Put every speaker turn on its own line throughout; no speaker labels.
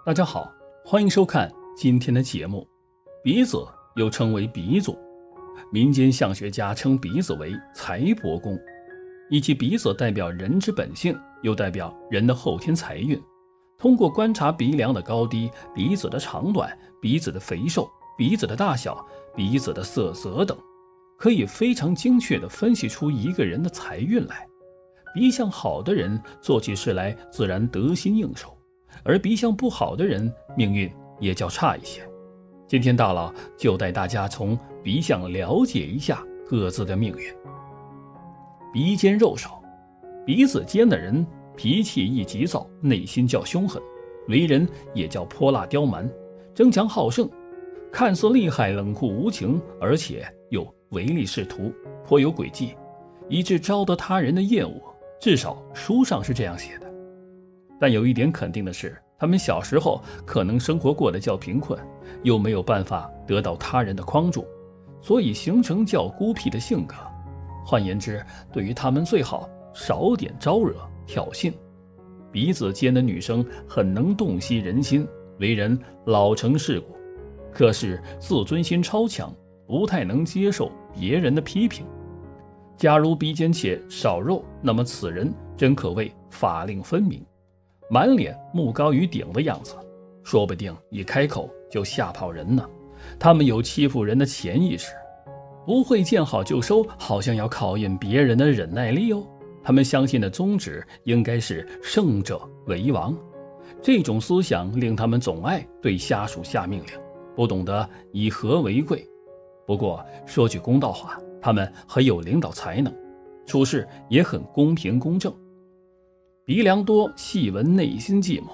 大家好，欢迎收看今天的节目。鼻子又称为鼻祖，民间相学家称鼻子为财帛宫，以及鼻子代表人之本性，又代表人的后天财运。通过观察鼻梁的高低、鼻子的长短、鼻子的肥瘦、鼻子的大小、鼻子的色泽等，可以非常精确地分析出一个人的财运来。鼻相好的人做起事来自然得心应手，而鼻相不好的人命运也较差一些。今天大佬就带大家从鼻相了解一下各自的命运。鼻尖肉少，鼻子尖的人脾气易急躁，内心较凶狠，为人也较泼辣刁蛮，争强好胜，看似厉害冷酷无情，而且又唯利是图，颇有诡计，以致招得他人的厌恶，至少书上是这样写的。但有一点肯定的是，他们小时候可能生活过得较贫困，又没有办法得到他人的帮助，所以形成较孤僻的性格。换言之，对于他们最好少点招惹挑衅。鼻子尖的女生很能洞悉人心，为人老成世故，可是自尊心超强，不太能接受别人的批评。假如鼻尖且少肉，那么此人真可谓法令分明，满脸目高于顶的样子，说不定一开口就吓跑人呢。他们有欺负人的潜意识，不会见好就收，好像要考验别人的忍耐力哦。他们相信的宗旨应该是胜者为王，这种思想令他们总爱对下属下命令，不懂得以和为贵。不过说句公道话，他们很有领导才能，处事也很公平公正。鼻梁多，细纹内心寂寞，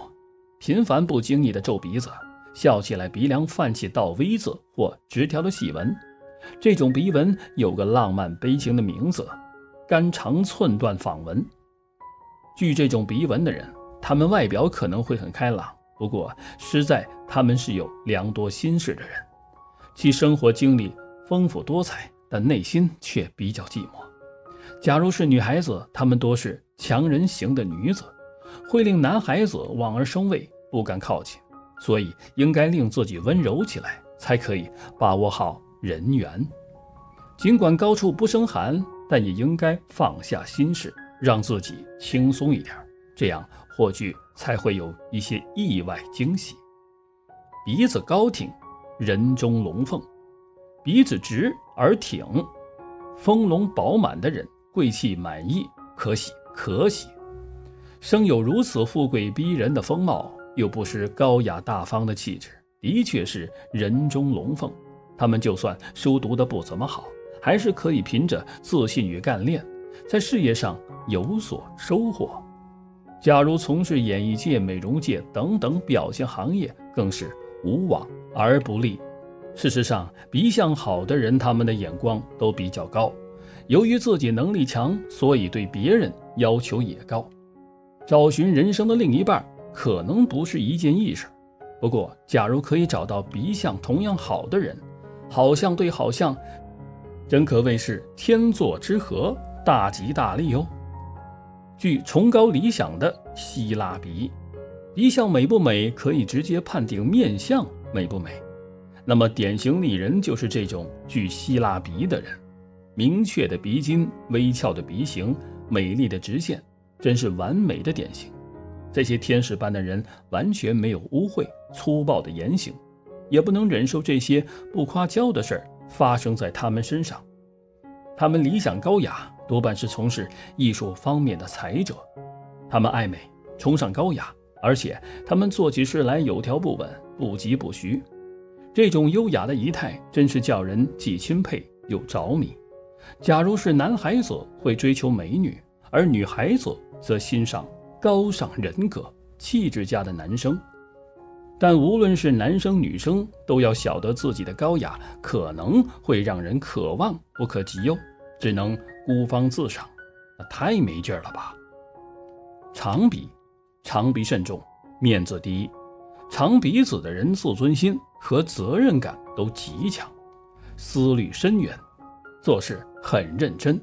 频繁不经意的皱鼻子，笑起来鼻梁泛起倒 V 字或直条的细纹。这种鼻纹有个浪漫悲情的名字，肝肠寸断访纹。据这种鼻纹的人，他们外表可能会很开朗，不过实在他们是有良多心事的人，其生活经历丰富多彩，但内心却比较寂寞。假如是女孩子，她们多是强人型的女子，会令男孩子望而生畏，不敢靠近，所以应该令自己温柔起来，才可以把握好人缘。尽管高处不胜寒，但也应该放下心事，让自己轻松一点，这样或许才会有一些意外惊喜。鼻子高挺，人中龙凤，鼻子直而挺，丰隆饱满的人贵气满意，可喜可喜。生有如此富贵逼人的风貌，又不失高雅大方的气质，的确是人中龙凤。他们就算书读得不怎么好，还是可以凭着自信与干练，在事业上有所收获。假如从事演艺界、美容界等等表现行业，更是无往而不利。事实上，鼻相好的人，他们的眼光都比较高，由于自己能力强，所以对别人要求也高。找寻人生的另一半可能不是一件易事，不过假如可以找到鼻相同样好的人，好相对好相，真可谓是天作之合，大吉大利哦。据崇高理想的希腊鼻，鼻相美不美可以直接判定面相美不美。那么典型丽人就是这种具希腊鼻的人，明确的鼻筋，微翘的鼻型，美丽的直线，真是完美的典型。这些天使般的人完全没有污秽粗暴的言行，也不能忍受这些不夸骄的事儿发生在他们身上。他们理想高雅，多半是从事艺术方面的才者。他们爱美，崇尚高雅，而且他们做起事来有条不紊，不疾不徐。这种优雅的仪态真是叫人既钦佩又着迷。假如是男孩子会追求美女，而女孩子则欣赏高尚人格、气质佳的男生。但无论是男生女生，都要晓得自己的高雅可能会让人可望不可及哟，只能孤芳自赏，那太没劲儿了吧。长鼻，长鼻慎重，面子第一。长鼻子的人自尊心和责任感都极强，思虑深远，做事很认真，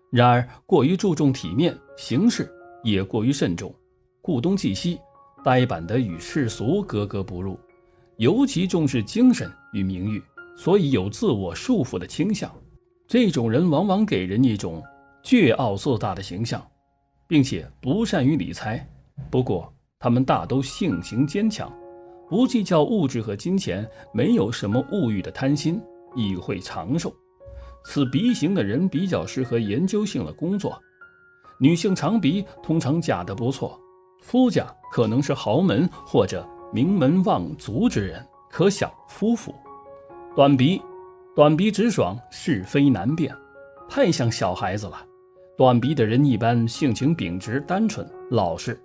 然而过于注重体面，行事也过于慎重，顾东忌西，呆板的与世俗格格不入，尤其重视精神与名誉，所以有自我束缚的倾向。这种人往往给人一种倨傲自大的形象，并且不善于理财。不过他们大都性情坚强，不计较物质和金钱，没有什么物欲的贪心，亦会长寿。此鼻型的人比较适合研究性的工作。女性长鼻通常嫁得不错，夫家可能是豪门或者名门望族之人，可享夫福。短鼻直爽，是非难辨，太像小孩子了。短鼻的人一般性情秉直、单纯、老实，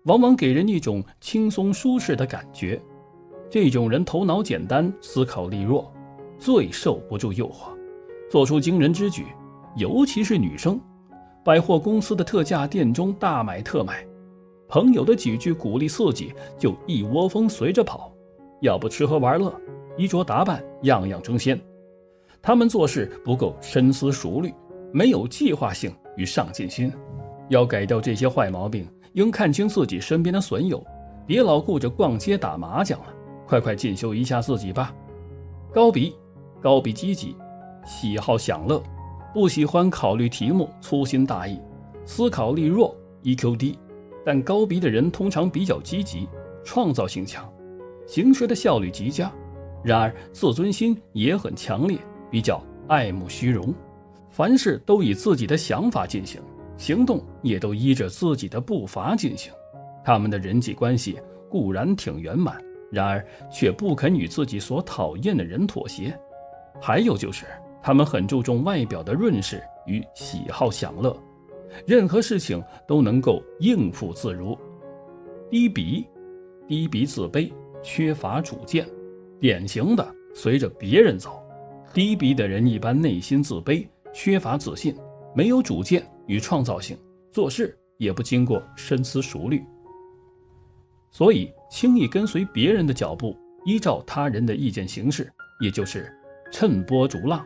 往往给人一种轻松舒适的感觉。这种人头脑简单，思考力弱，最受不住诱惑，做出惊人之举。尤其是女生，百货公司的特价店中大买特买，朋友的几句鼓励刺激就一窝蜂随着跑，要不吃喝玩乐，衣着打扮样样争先。他们做事不够深思熟虑，没有计划性与上进心。要改掉这些坏毛病，应看清自己身边的损友，别老顾着逛街打麻将了，快进修一下自己吧。高鼻积极，喜好享乐，不喜欢考虑题目，粗心大意，思考力弱， EQ 低。但高鼻的人通常比较积极，创造性强，行事的效率极佳，然而自尊心也很强烈，比较爱慕虚荣，凡事都以自己的想法进行，行动也都依着自己的步伐进行。他们的人际关系固然挺圆满，然而却不肯与自己所讨厌的人妥协。还有就是他们很注重外表的润饰与喜好享乐，任何事情都能够应付自如。低鼻自卑，缺乏主见，典型的随着别人走。低鼻的人一般内心自卑，缺乏自信，没有主见与创造性，做事也不经过深思熟虑，所以轻易跟随别人的脚步，依照他人的意见行事，也就是趁波逐浪。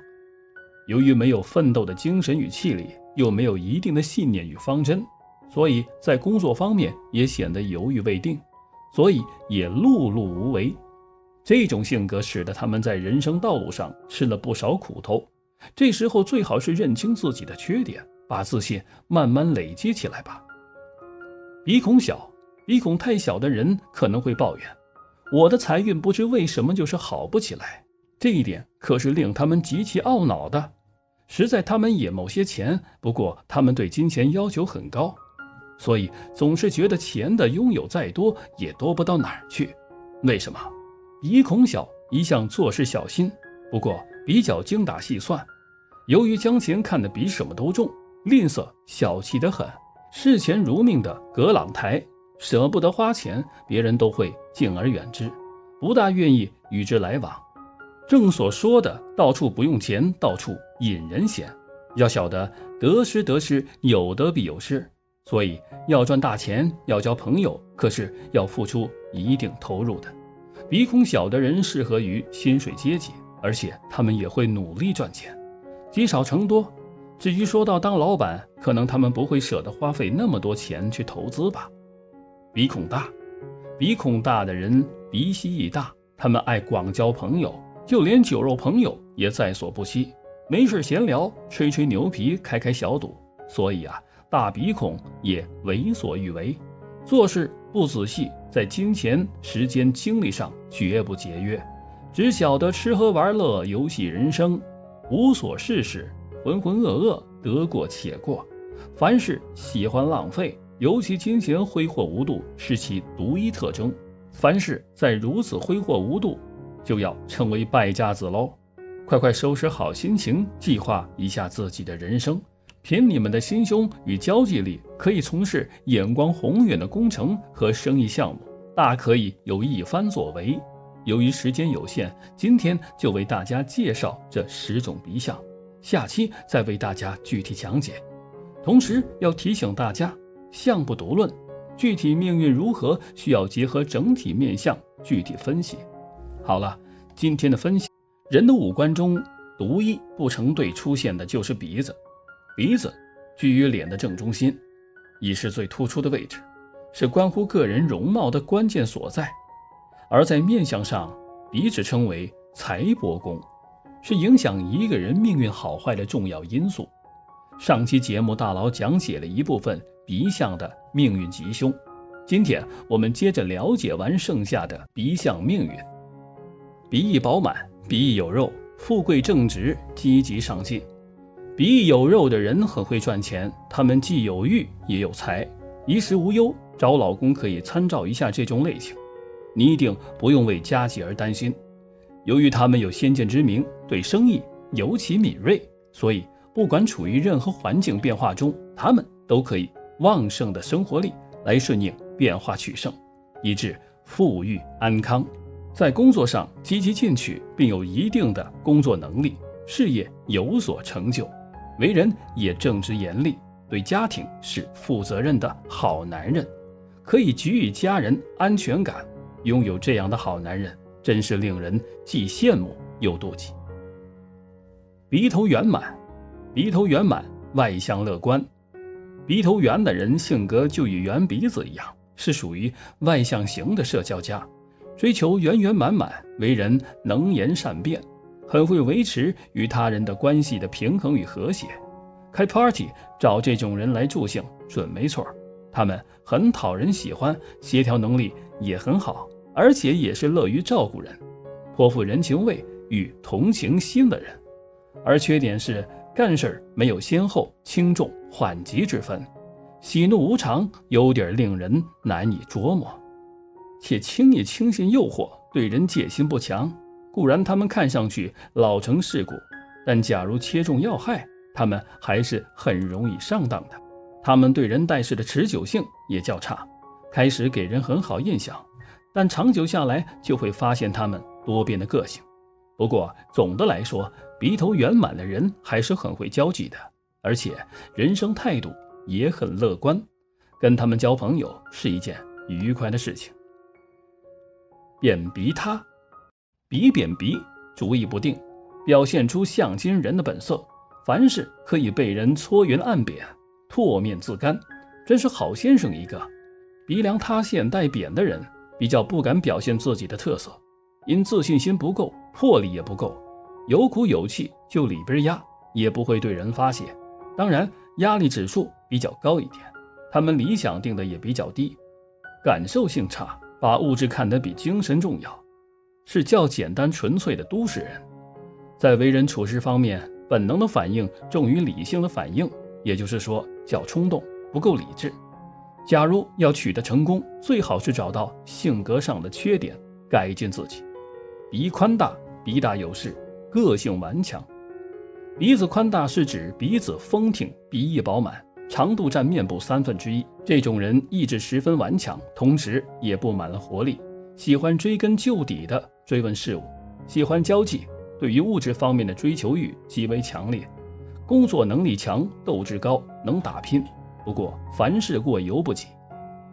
由于没有奋斗的精神与气力，又没有一定的信念与方针，所以在工作方面也显得犹豫未定，所以也碌碌无为。这种性格使得他们在人生道路上吃了不少苦头。这时候最好是认清自己的缺点，把自信慢慢累积起来吧。鼻孔太小的人可能会抱怨，我的财运不知为什么就是好不起来，这一点可是令他们极其懊恼的。实在他们也某些钱，不过他们对金钱要求很高，所以总是觉得钱的拥有再多也多不到哪儿去。为什么？鼻孔小，一向做事小心，不过比较精打细算。由于将钱看得比什么都重，吝啬小气得很，视钱如命的葛朗台，舍不得花钱，别人都会敬而远之，不大愿意与之来往。正所说的到处不用钱，到处引人嫌。要晓得得失，有得必有失，所以要赚大钱，要交朋友，可是要付出一定投入的。鼻孔小的人适合于薪水阶级，而且他们也会努力赚钱，积少成多。至于说到当老板，可能他们不会舍得花费那么多钱去投资吧。鼻孔大的人鼻息亦大，他们爱广交朋友，就连酒肉朋友也在所不惜，没事闲聊，吹吹牛皮，开小赌。所以大鼻孔也为所欲为，做事不仔细，在金钱、时间、精力上绝不节约，只晓得吃喝玩乐，游戏人生，无所事事，浑浑噩噩，得过且过。凡事喜欢浪费，尤其金钱挥霍无度是其独一特征。凡事再如此挥霍无度，就要成为败家子喽。快收拾好心情，计划一下自己的人生。凭你们的心胸与交际力，可以从事眼光宏远的工程和生意项目，大可以有一番作为。由于时间有限，今天就为大家介绍这10种鼻相，下期再为大家具体讲解。同时要提醒大家，相不独论，具体命运如何需要结合整体面相具体分析。好了，今天的分析，人的五官中独一不成对出现的就是鼻子。鼻子居于脸的正中心，已是最突出的位置，是关乎个人容貌的关键所在。而在面相上，鼻指称为财帛宫，是影响一个人命运好坏的重要因素。上期节目大佬讲解了一部分鼻相的命运吉凶，今天我们接着了解完剩下的鼻相命运。鼻翼饱满，鼻翼有肉，富贵正直，积极上进。鼻翼有肉的人很会赚钱，他们既有玉也有财，衣食无忧。找老公可以参照一下这种类型，你一定不用为家计而担心。由于他们有先见之明，对生意尤其敏锐，所以不管处于任何环境变化中，他们都可以旺盛的生活力来顺应变化取胜，以致富裕安康。在工作上积极进取，并有一定的工作能力，事业有所成就，为人也正直严厉，对家庭是负责任的好男人，可以给予家人安全感。拥有这样的好男人，真是令人既羡慕又妒忌。鼻头圆满，鼻头圆满，外向乐观。鼻头圆的人性格就与圆鼻子一样，是属于外向型的社交家，追求圆圆满满，为人能言善辩，很会维持与他人的关系的平衡与和谐。开 party 找这种人来助兴准没错，他们很讨人喜欢，协调能力也很好，而且也是乐于照顾人，颇富人情味与同情心的人。而缺点是干事没有先后轻重缓急之分，喜怒无常，有点令人难以琢磨，且轻易轻信诱惑，对人戒心不强。固然他们看上去老成世故，但假如切中要害，他们还是很容易上当的。他们对人待事的持久性也较差，开始给人很好印象，但长久下来就会发现他们多变的个性。不过总的来说，鼻头圆满的人还是很会交际的，而且人生态度也很乐观，跟他们交朋友是一件愉快的事情。扁鼻塌，鼻扁鼻，主意不定，表现出相亲人的本色，凡事可以被人搓圆按扁，唾面自干，真是好先生一个。鼻梁塌陷带扁的人比较不敢表现自己的特色，因自信心不够，魄力也不够，有苦有气就里边压，也不会对人发泄。当然压力指数比较高一点，他们理想定的也比较低，感受性差，把物质看得比精神重要，是较简单纯粹的都市人。在为人处事方面，本能的反应重于理性的反应，也就是说较冲动，不够理智。假如要取得成功，最好是找到性格上的缺点，改进自己。鼻宽大，鼻大有势，个性顽强。鼻子宽大是指鼻子丰挺，鼻翼饱满，长度占面部1/3。这种人意志十分顽强，同时也布满了活力，喜欢追根究底的追问事物，喜欢交际，对于物质方面的追求欲极为强烈，工作能力强，斗志高，能打拼。不过凡事过犹不及，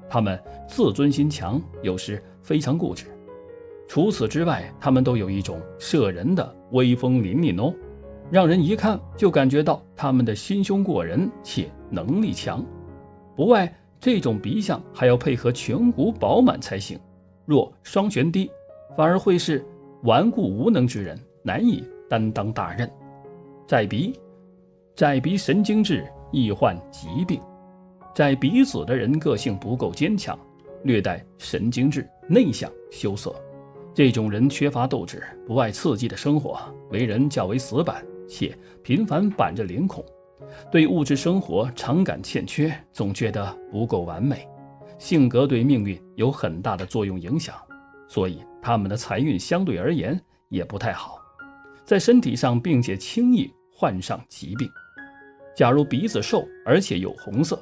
他们自尊心强，有时非常固执。除此之外，他们都有一种摄人的威风凛凛哦，让人一看就感觉到他们的心胸过人且能力强。不外这种鼻相还要配合颧骨饱满才行，若双颧低，反而会是顽固无能之人，难以担当大任。窄鼻，窄鼻神经质，易患疾病。窄鼻子的人个性不够坚强，略带神经质，内向羞涩。这种人缺乏斗志，不爱刺激的生活，为人较为死板，且频繁板着脸孔，对物质生活常感欠缺，总觉得不够完美。性格对命运有很大的作用影响，所以他们的财运相对而言也不太好，在身体上并且轻易患上疾病。假如鼻子瘦而且有红色，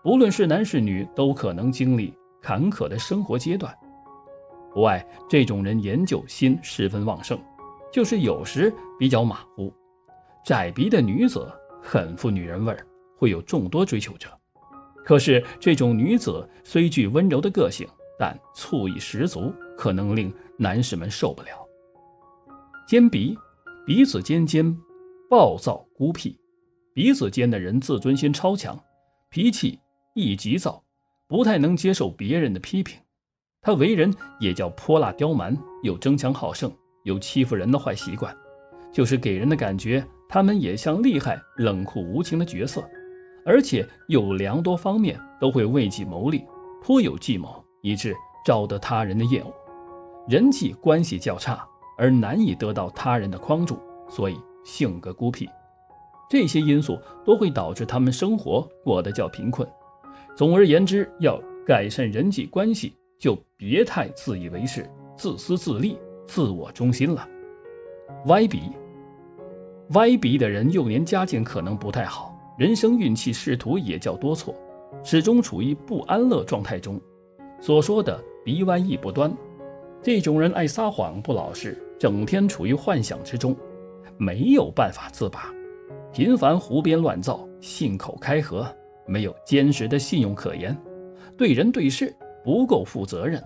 不论是男是女，都可能经历坎坷的生活阶段。不外这种人研究心十分旺盛，就是有时比较马虎。窄鼻的女子很富女人味，会有众多追求者。可是这种女子虽具温柔的个性，但醋意十足，可能令男士们受不了。尖鼻，鼻子尖尖，暴躁孤僻。鼻子尖的人自尊心超强，脾气易急躁，不太能接受别人的批评。他为人也叫泼辣刁蛮，有争强好胜，有欺负人的坏习惯，就是给人的感觉他们也像厉害冷酷无情的角色，而且有良多方面都会为己谋利，颇有计谋，以致招得他人的厌恶。人际关系较差，而难以得到他人的帮助，所以性格孤僻。这些因素都会导致他们生活过得较贫困。总而言之，要改善人际关系，就别太自以为是、自私自利、自我中心了。歪鼻的人幼年家境可能不太好，人生运气仕途也较多舛，始终处于不安乐状态中。所说的鼻歪意不端，这种人爱撒谎不老实，整天处于幻想之中，没有办法自拔，频繁胡编乱造，信口开河，没有坚实的信用可言，对人对事不够负责任。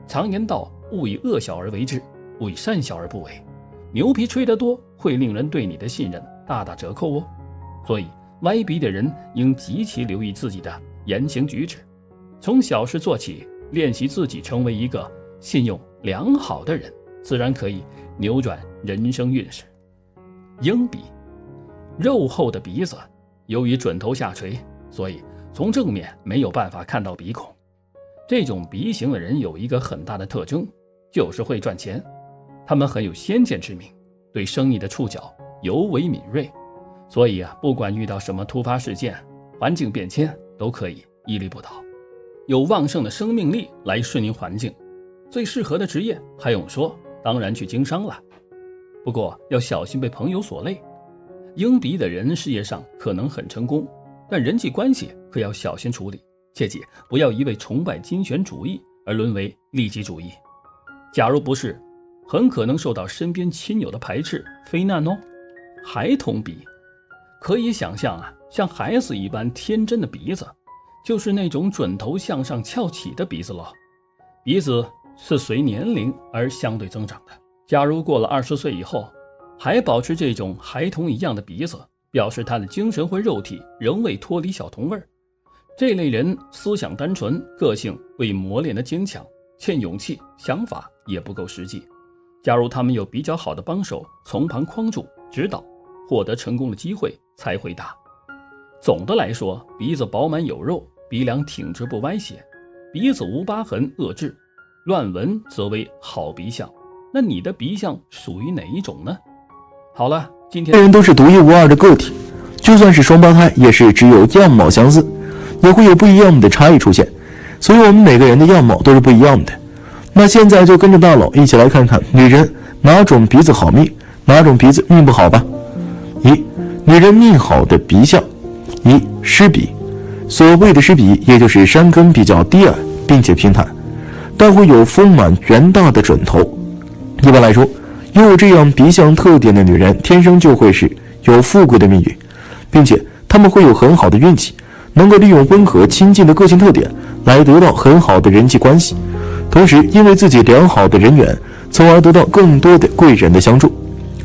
常言道，勿以恶小而为之，勿以善小而不为。牛皮吹得多，会令人对你的信任大打折扣哦。所以歪鼻的人应极其留意自己的言行举止，从小事做起，练习自己成为一个信用良好的人，自然可以扭转人生运势。鹰鼻，肉厚的鼻子，由于准头下垂，所以从正面没有办法看到鼻孔。这种鼻型的人有一个很大的特征，就是会赚钱。他们很有先见之明，对生意的触角尤为敏锐，所以不管遇到什么突发事件、环境变迁，都可以屹立不倒，有旺盛的生命力来顺应环境。最适合的职业还用说，当然去经商了。不过要小心被朋友所累。鹰鼻的人事业上可能很成功，但人际关系可要小心处理，切记不要一味崇拜金钱主义而沦为利己主义。假如不是，很可能受到身边亲友的排斥非难哦。孩童鼻，可以想象像孩子一般天真的鼻子，就是那种准头向上翘起的鼻子了。鼻子是随年龄而相对增长的，假如过了20岁以后还保持这种孩童一样的鼻子，表示他的精神或肉体仍未脱离小童味儿。这类人思想单纯，个性未磨练的坚强，欠勇气，想法也不够实际。假如他们有比较好的帮手从旁框住指导，获得成功的机会才会大。总的来说，鼻子饱满有肉，鼻梁挺直不歪斜，鼻子无疤痕遏制，乱纹则为好鼻相。那你的鼻相属于哪一种呢？好了，今天
每人都是独一无二的个体，就算是双胞胎，也是只有样貌相似，也会有不一样的差异出现，所以我们每个人的样貌都是不一样的。那现在就跟着大佬一起来看看女人哪种鼻子好命，哪种鼻子命不好吧。一、女人命好的鼻相。一、湿鼻。所谓的湿鼻，也就是山根比较低矮并且平坦，但会有丰满圆大的准头。一般来说，拥有这样鼻相特点的女人天生就会是有富贵的命运，并且她们会有很好的运气，能够利用温和亲近的个性特点来得到很好的人际关系，同时因为自己良好的人缘，从而得到更多的贵人的相助。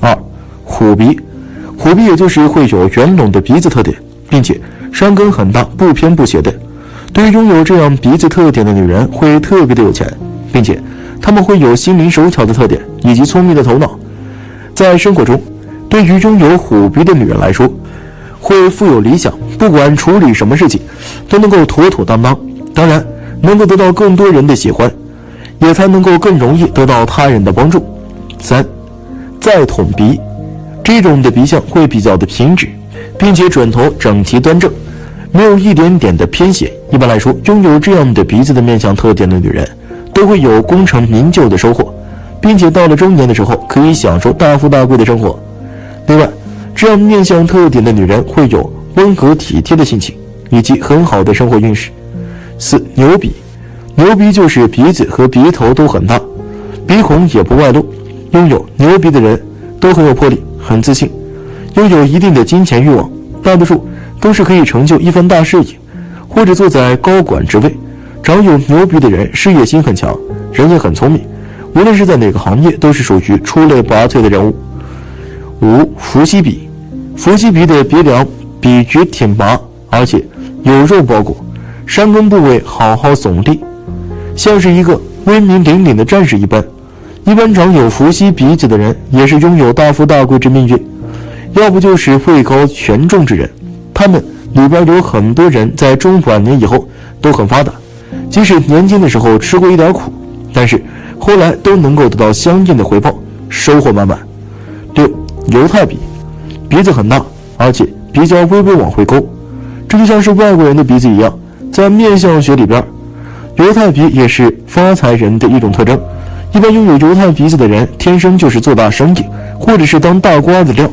二、虎鼻。虎鼻也就是会有圆隆的鼻子特点，并且山根很大，不偏不斜的。对于拥有这样鼻子特点的女人会特别的有钱，并且她们会有心灵手巧的特点以及聪明的头脑。在生活中，对于拥有虎鼻的女人来说，会富有理想，不管处理什么事情都能够妥妥当当，当然能够得到更多人的喜欢，也才能够更容易得到他人的帮助。三、再筒鼻。这种的鼻相会比较的平直，并且准头整齐端正，没有一点点的偏斜。一般来说，拥有这样的鼻子的面相特点的女人都会有功成名就的收获，并且到了中年的时候可以享受大富大贵的生活。另外，这样面相特点的女人会有温和体贴的性情以及很好的生活运势。四、牛鼻。牛鼻就是鼻子和鼻头都很大，鼻孔也不外露。拥有牛鼻的人都很有魄力，很自信，拥有一定的金钱欲望，大多数都是可以成就一番大事业，或者坐在高管职位。长有牛鼻的人事业心很强，人也很聪明，无论是在哪个行业都是属于出类拔萃的人物。五、伏羲鼻。伏羲鼻的鼻梁笔直挺拔，而且有肉包裹，山根部位好好耸立，像是一个威名凛凛的战士一般。一般长有伏羲鼻子的人，也是拥有大富大贵之命运，要不就是位高权重之人。他们里边有很多人在中晚年以后都很发达，即使年轻的时候吃过一点苦，但是后来都能够得到相应的回报，收获满满。6. 犹太鼻，鼻子很大，而且比较微微往回勾，这就像是外国人的鼻子一样。在面相学里边，犹太鼻也是发财人的一种特征。一般拥有犹太鼻子的人，天生就是做大生意，或者是当大官的料，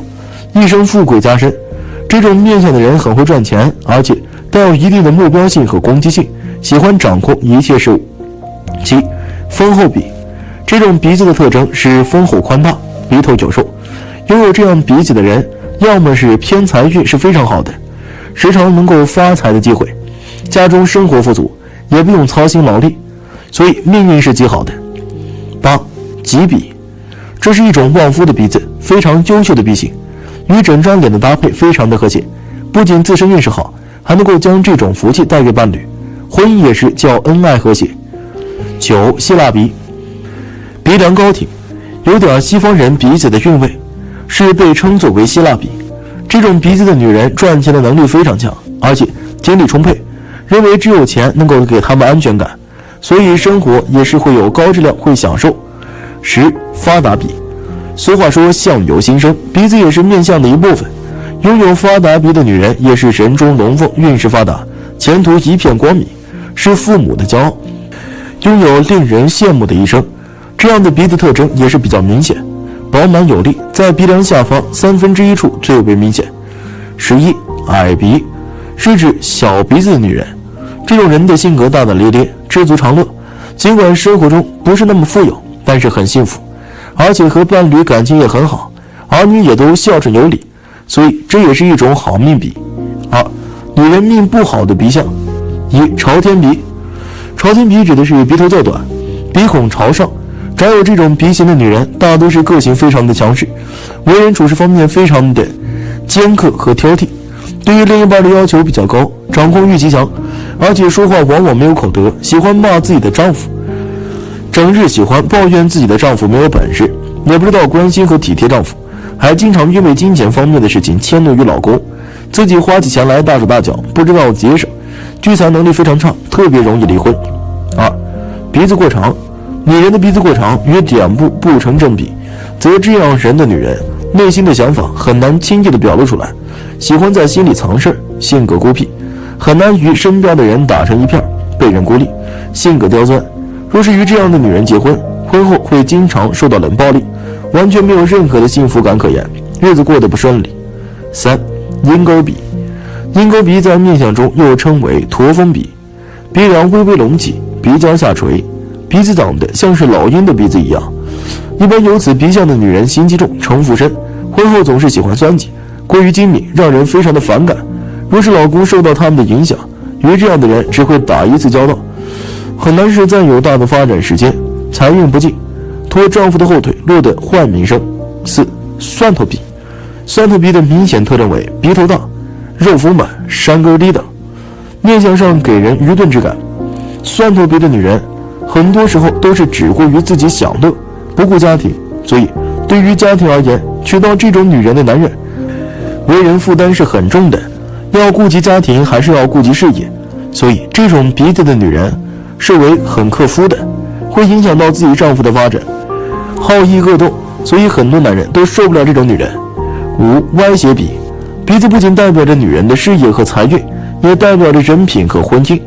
一生富贵加身。这种面相的人很会赚钱，而且带有一定的目标性和攻击性，喜欢掌控一切事物。7. 丰厚鼻，这种鼻子的特征是丰厚宽大，鼻头九瘦。拥有这样鼻子的人，要么是偏财运是非常好的，时常能够发财的机会，家中生活富足，也不用操心劳力，所以命运是极好的。8. 吉鼻，这是一种旺夫的鼻子，非常优秀的鼻型，与整张脸的搭配非常的和谐，不仅自身运势好，还能够将这种福气带给伴侣，婚姻也是较恩爱和谐。9. 希腊鼻，鼻梁高挺，有点西方人鼻子的韵味，是被称作为希腊鼻。这种鼻子的女人赚钱的能力非常强，而且精力充沛，认为只有钱能够给他们安全感，所以生活也是会有高质量，会享受。10. 发达鼻，俗话说相由心生，鼻子也是面相的一部分。拥有发达鼻的女人也是人中龙凤，运势发达，前途一片光明，是父母的骄傲，拥有令人羡慕的一生。这样的鼻子特征也是比较明显，饱满有力，在鼻梁下方1/3处最为明显。11. 矮鼻，是指小鼻子的女人，这种人的性格大大咧咧，知足常乐，尽管生活中不是那么富有，但是很幸福，而且和伴侣感情也很好，儿女也都孝顺有礼，所以这也是一种好命鼻。2. 女人命不好的鼻相。1. 朝天鼻，朝天鼻指的是鼻头较短，鼻孔朝上，长有这种鼻型的女人大都是个性非常的强势，为人处事方面非常的尖刻和挑剔，对于另一半的要求比较高，掌控欲极强，而且说话往往没有口德，喜欢骂自己的丈夫，整日喜欢抱怨自己的丈夫没有本事，也不知道关心和体贴丈夫，还经常因为金钱方面的事情迁怒于老公，自己花起钱来大手大脚，不知道节省，聚财能力非常差，特别容易离婚。2. 鼻子过长，女人的鼻子过长与脸部不成正比，则这样人的女人内心的想法很难轻易的表露出来，喜欢在心里藏事儿，性格孤僻，很难与身边的人打成一片，被人孤立，性格刁钻。若是与这样的女人结婚，婚后会经常受到冷暴力，完全没有任何的幸福感可言，日子过得不顺利。3. 鹰钩鼻，鹰钩鼻在面相中又称为驼峰鼻，鼻梁微微隆起，鼻尖下垂，鼻子长得像是老鹰的鼻子一样。一般有此鼻相的女人心机重，城府深，婚后总是喜欢算计，过于精明，让人非常的反感。若是老公受到他们的影响，与这样的人只会打一次交道，很难是再有大的发展时间，财运不济，拖丈夫的后腿，落得坏名声。4. 蒜头鼻，蒜头鼻的明显特征为鼻头大，肉丰满，山沟低等，面相上给人愚钝之感。蒜头鼻的女人很多时候都是只顾于自己享乐，不顾家庭，所以对于家庭而言，娶到这种女人的男人为人负担是很重的，要顾及家庭还是要顾及事业，所以这种鼻子的女人是为很克夫的，会影响到自己丈夫的发展，好逸恶斗，所以很多男人都受不了这种女人。5. 歪斜鼻，鼻子不仅代表着女人的事业和财运，也代表着人品和婚姻。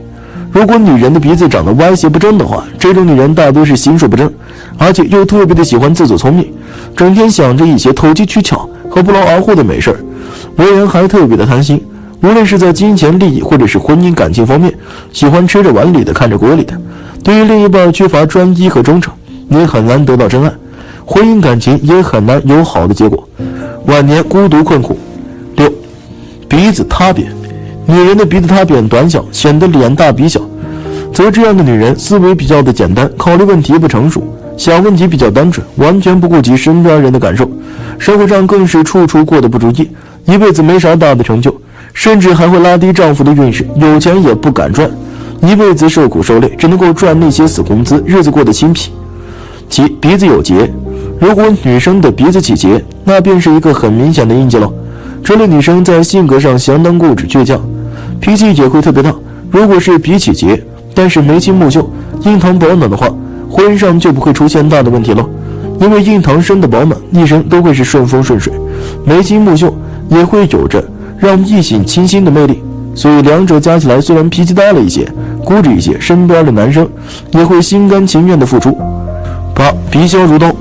如果女人的鼻子长得歪斜不正的话，这种女人大多是心术不正，而且又特别的喜欢自作聪明，整天想着一些投机取巧和不劳而获的美事儿，为人还特别的贪心，无论是在金钱利益或者是婚姻感情方面，喜欢吃着碗里的看着锅里的，对于另一半缺乏专一和忠诚，也很难得到真爱，婚姻感情也很难有好的结果，晚年孤独困苦。6. 鼻子塌扁，女人的鼻子塌扁短小，显得脸大鼻小，则这样的女人思维比较的简单，考虑问题不成熟，想问题比较单纯，完全不顾及身边人的感受，生活上更是处处过得不如意，一辈子没啥大的成就，甚至还会拉低丈夫的运势，有钱也不敢赚，一辈子受苦受累，只能够赚那些死工资，日子过得清贫。其鼻子有结，如果女生的鼻子起结，那便是一个很明显的印记了。这类女生在性格上相当固执倔强，脾气也会特别大。如果是鼻起结，但是眉清目秀、印堂饱满的话，婚姻上就不会出现大的问题了。因为印堂生的饱满，一生都会是顺风顺水，眉清目秀也会有着让异性倾心的魅力。所以两者加起来，虽然脾气大了一些，固执一些，身边的男生也会心甘情愿的付出。8. 鼻削如刀。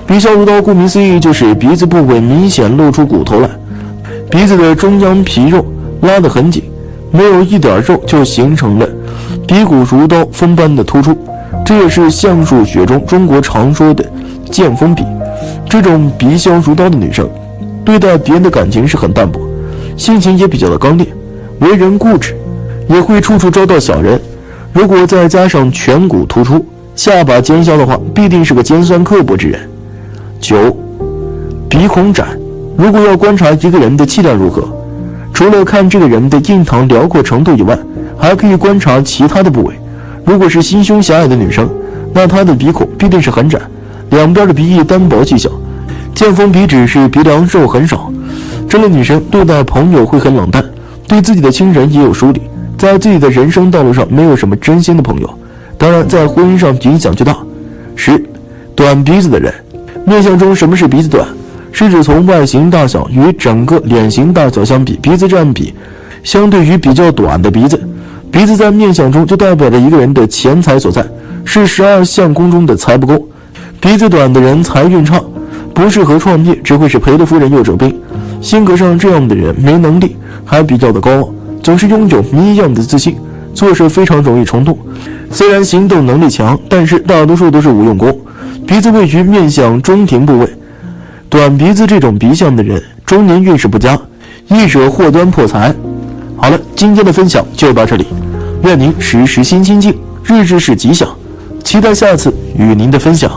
鼻削如刀顾名思义，就是鼻子部位明显露出骨头来，鼻子的中央皮肉拉得很紧，没有一点肉就形成了鼻骨如刀锋般的突出。这也是相术学中中国常说的剑锋鼻。这种鼻削如刀的女生对待别人的感情是很淡薄，性情也比较的刚烈，为人固执，也会处处遭到小人。如果再加上颧骨突出，下巴尖削的话，必定是个尖酸刻薄之人。9. 鼻孔窄。如果要观察一个人的气量如何，除了看这个人的印堂辽阔程度以外，还可以观察其他的部位。如果是心胸狭隘的女生，那她的鼻孔必定是很窄，两边的鼻翼单薄细小，剑锋鼻只是鼻梁肉很少。这类女生对待朋友会很冷淡，对自己的亲人也有疏离，在自己的人生道路上没有什么真心的朋友，当然在婚姻上影响就大。10. 短鼻子的人。面相中什么是鼻子短？是指从外形大小与整个脸型大小相比，鼻子占比相对于比较短的鼻子。鼻子在面相中就代表着一个人的钱财所在，是12相宫中的财帛宫。鼻子短的人财运差，不适合创业，只会是赔了夫人又折兵。性格上这样的人没能力，还比较的高傲，总是拥有谜一样的自信，做事非常容易冲动。虽然行动能力强，但是大多数都是无用功。鼻子位于面相中庭部位，短鼻子这种鼻相的人中年运势不佳，易惹祸端破财。好了，今天的分享就到这里，愿您时时心清静，日日是吉祥，期待下次与您的分享。